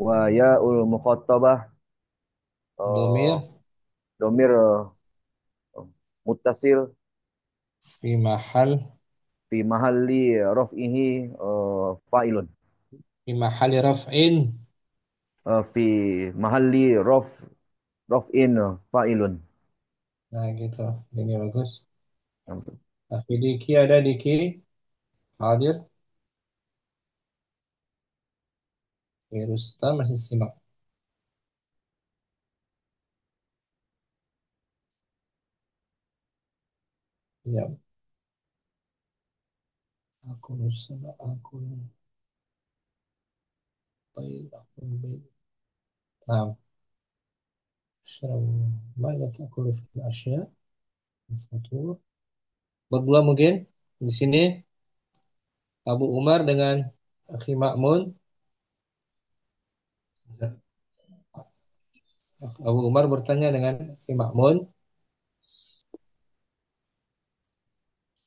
Wa ya'ul mukhatabah domir domir muttasil fi mahal fi mahalli raf'ihi fa'ilun. fi mahali raf'in. Fi mahalli raf'in fa'ilun. Nah, gitu. Ini bagus. Nah, Diki ada Diki hadir. Ya, Rustam masih simak. Ya, aku sama aku baik aku baik. Nah, syarabu. Maka aku fil asya. Satu. Berdua mungkin di sini Abu Umar dengan Akhi Ma'mun. Abu Umar bertanya dengan Akhi Ma'mun.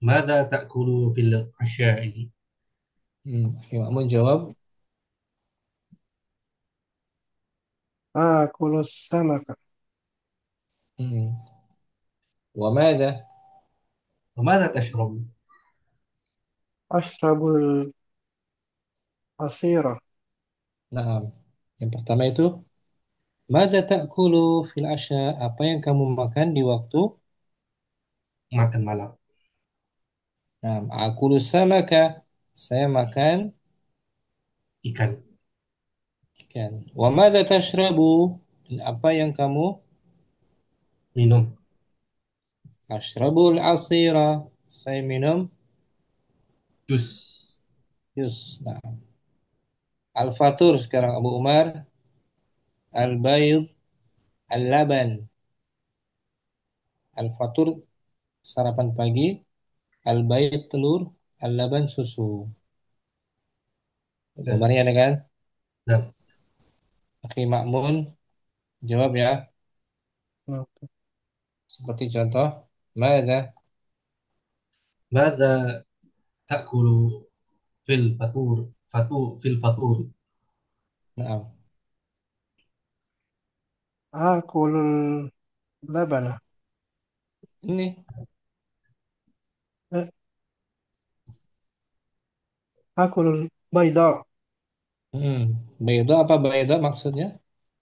ماذا تأكل في العشاء؟ Akhi Ma'mun jawab, آكل السمك. hmm, wa madza? وماذا تشرب؟ أشرب العصير. Nah, yang pertama itu madza ta'kulu fil asya? Apa yang kamu makan di waktu? Makan malam. Nah, akulu samaka. Saya makan Ikan. ikan. Wa madza tashrabu? Dan apa yang kamu? Minum. Ashrabul asira. Saya minum Jus. jus. Nah, al-fatur sekarang Abu Umar, al-bayd, al-laban. Al-fatur sarapan pagi, al-bayd telur, al-laban susu. Ya. Gambarnya ada kan? Nah, Akhi Ma'mun jawab ya. نعم. Seperti contoh, madza? ماذا تأكل في الفطور؟ في الفطور. Nah, آكل اللبن. ini أ- آكل البيضاء. bayda apa bayda maksudnya?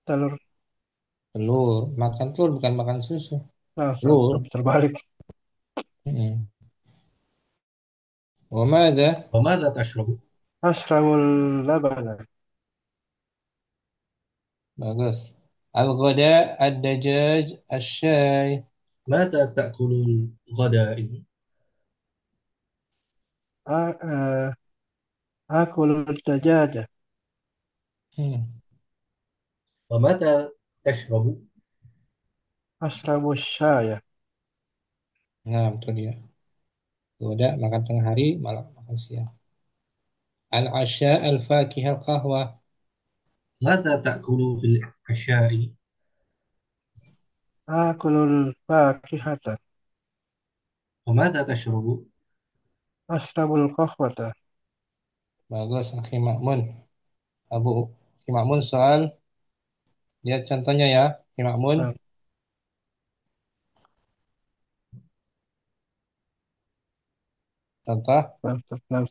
telur. Telur. Makan telur bukan makan susu. Nah, Telur. terbalik. Hmm. Wa madza? وماذا تشرب؟ أشرب اللبن. Bagus. Al-ghada, ad-dajaj, asy-syai. ماذا تأكل الغداء؟ آ- آكل الدجاجة. Hmm. ومتى تشرب؟ أشرب الشاي. Nah, itu dia. Ghada makan tengah hari, malam makan siang. Al-asya, al-fakihah, al-qahwah. ماذا تأكل في العشاء؟ آكل الفاكهة. وماذا تشرب؟ أشرب القهوة. Bagus, Akhi Ma'mun. Akhi Ma'mun soal. Lihat contohnya ya, Akhi Ma'mun. نعم. Contoh, نعم. نعم.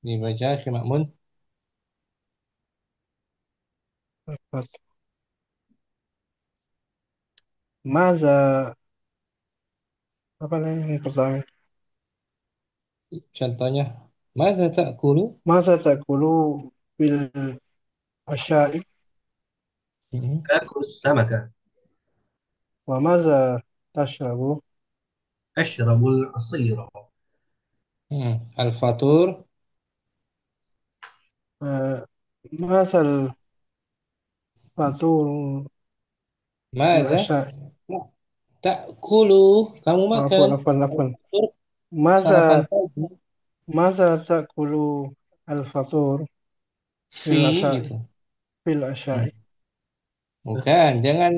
dibaca Akhi Ma'mun. ماذا apa yang pertama? Contohnya, Madza ta'kulu? ماذا تأكل في العشاء؟ Hmm. آكل السمكة. وماذا تشرب؟ أشرب العصير. Al-fatur. ماذا الفطور في Madza العشاء؟ ta'kulu? Kamu عفوا makan. عفوا عفوا. Fatur, sarapan ماذا pagi. ماذا تأكل الفطور في Fi العشاء؟ gitu. في Hmm. العشاء. Bukan, jangan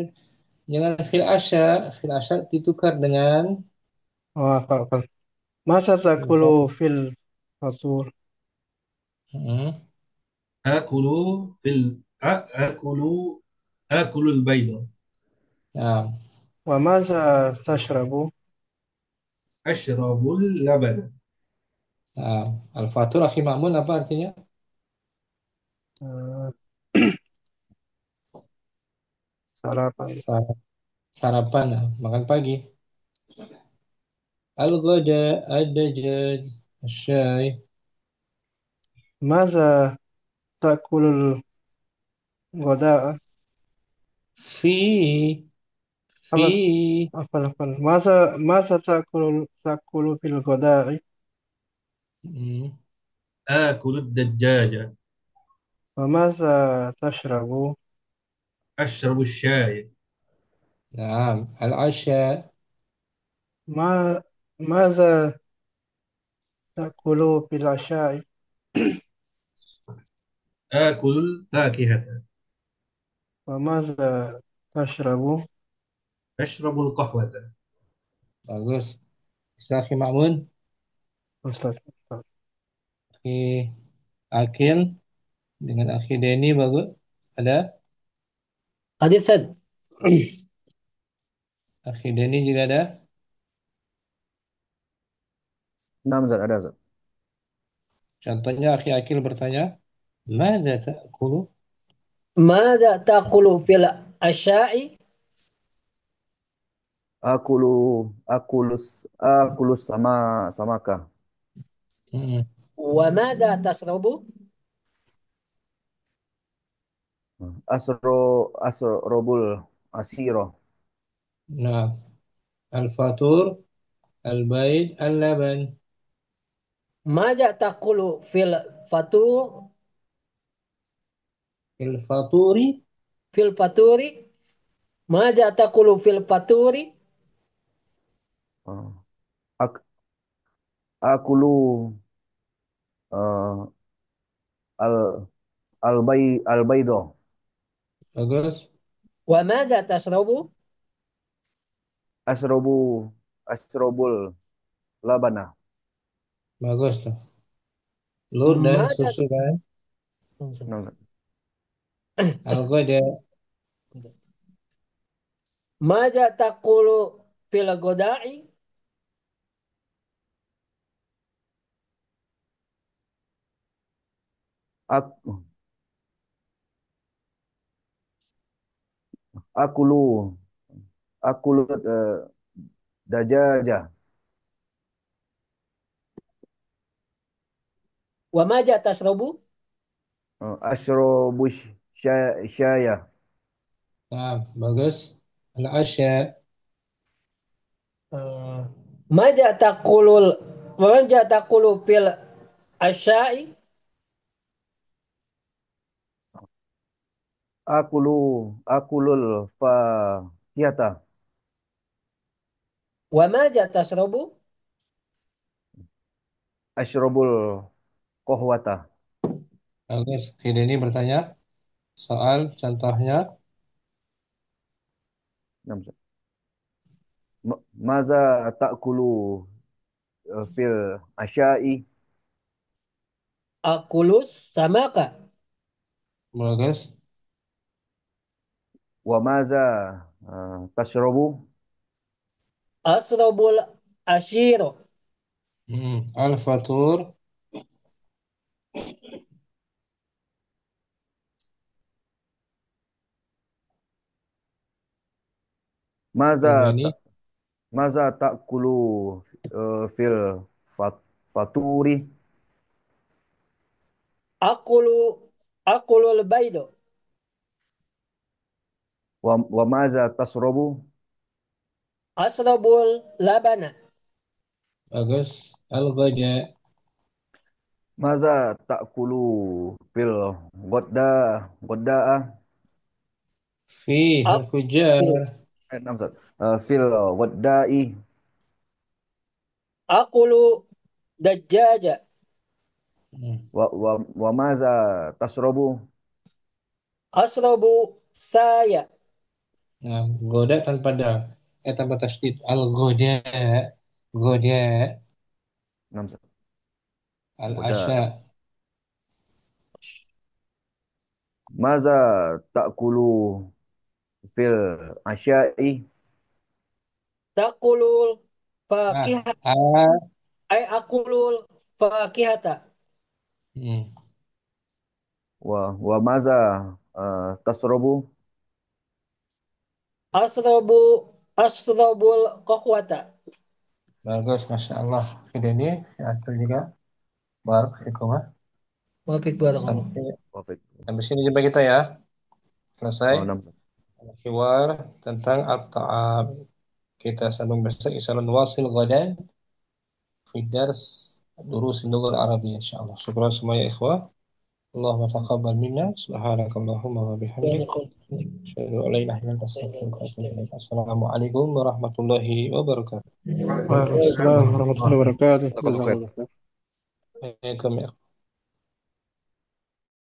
jangan fil asya. Fil asya ditukar dengan عفوا عفوا. ماذا fil تأكل fatur. في الفطور؟ Hmm. آكل آكل آكل البيض. Nah, وماذا تشرب؟ أشرب اللبن. nah. Al-fatur akhi Ma'mun apa artinya? آه، sarapan. Sarapan, nah, makan pagi. الغداء الدجاج الشاي ماذا تأكل الغداء؟ في عفوا في عفوا ماذا تأكل في الغداء؟ مم. آكل الدجاجة. وماذا تشرب؟ أشرب الشاي. نعم العشاء ما ماذا تأكل في العشاء؟ آكل الفاكهة. وماذا تشرب؟ أشرب القهوة. bagus bisa akhi Ma'mun أستاذ. akhi Akil dengan akhi Denny bagus ada Hadir Ustaz. akhi Denny juga ada. Enam Zat, ada Zat. Contohnya akhi Akil bertanya, "Madza ta'kulu?" Mada taqulu fil asya'i Akulu, akulus samaka. Hmm. wa mada tasrabu? Asrobul asiro. Nah, al-fatur, al-baid, al-laban. Mada taqulu fil fatur Il-faturi, fil faturi? Mada taqulu fil faturi? Uh, ak, akulu uh, al albaido. bagus, Wa mada tasrabu? Asrobu asrobul labana. bagus tuh. Lur dan Mada susu kan. Enam Zat. Al-ghada, Mada taqulu fil goda'i? Ak, akulu akulu dajaja. Wa mada tasrabu? Asrobu syaya. nah, bagus. Al-asya, Eh, Mada taqulul Mada taqulu fil asya'i? Akulul fakihata. Wa mada tasrabu? Asyrobul kohwata. bagus. Akhir ini bertanya soal contohnya. Enam Zat. Maza ta'kulu fil asyai. Akulus samaka. Bagus. Wa maza tashrabu. Asrabul ashiro. Al-fatur, Maza ini ini. maza ta'kulu fil faturi. Akulu akulul baido. Wa maza tashrabu. Asrabul labana. Bagus. Al-ghada, Maza ta'kulu fil ghodda. fi harfu jar. Akul Enam Zat. Fil ghodda'i. akulu dajaja. Hmm. Wa maza tashrabu. Asrabu saya. Nah, goda tanpa dal. Tanpa tasdid. Al-goda. Goda. Enam Zat. Al-asya. Maza ta'kulu fil asya'i. Takulul Nah, fakihah. a. Ay akulul fakihata. Hmm. Wa maza tasrabu. Asrabu asrabul kohwata. Bagus, Masya Allah. Video ini atur juga. Barak fikum. Wafik barakallah. Sampai sini jumpa kita ya. Selesai. Oh, 6. Hiwar tentang at-ta'am. Kita sambung besok. Insyaallah nuwasil ghadan fi dars durus al-lughah al-arabiyyah insyaallah. Syukran semua ya ikhwah. Allahumma taqabbal minna. Subhanakallahumma wa bihamdik. Asyhadu an la ilaha illa anta astaghfiruka wa atubu ilaik. Assalamualaikum warahmatullahi wabarakatuh. Waalaikumsalam warahmatullahi wabarakatuh. Jazakallahu khair. Waalaikumsalam.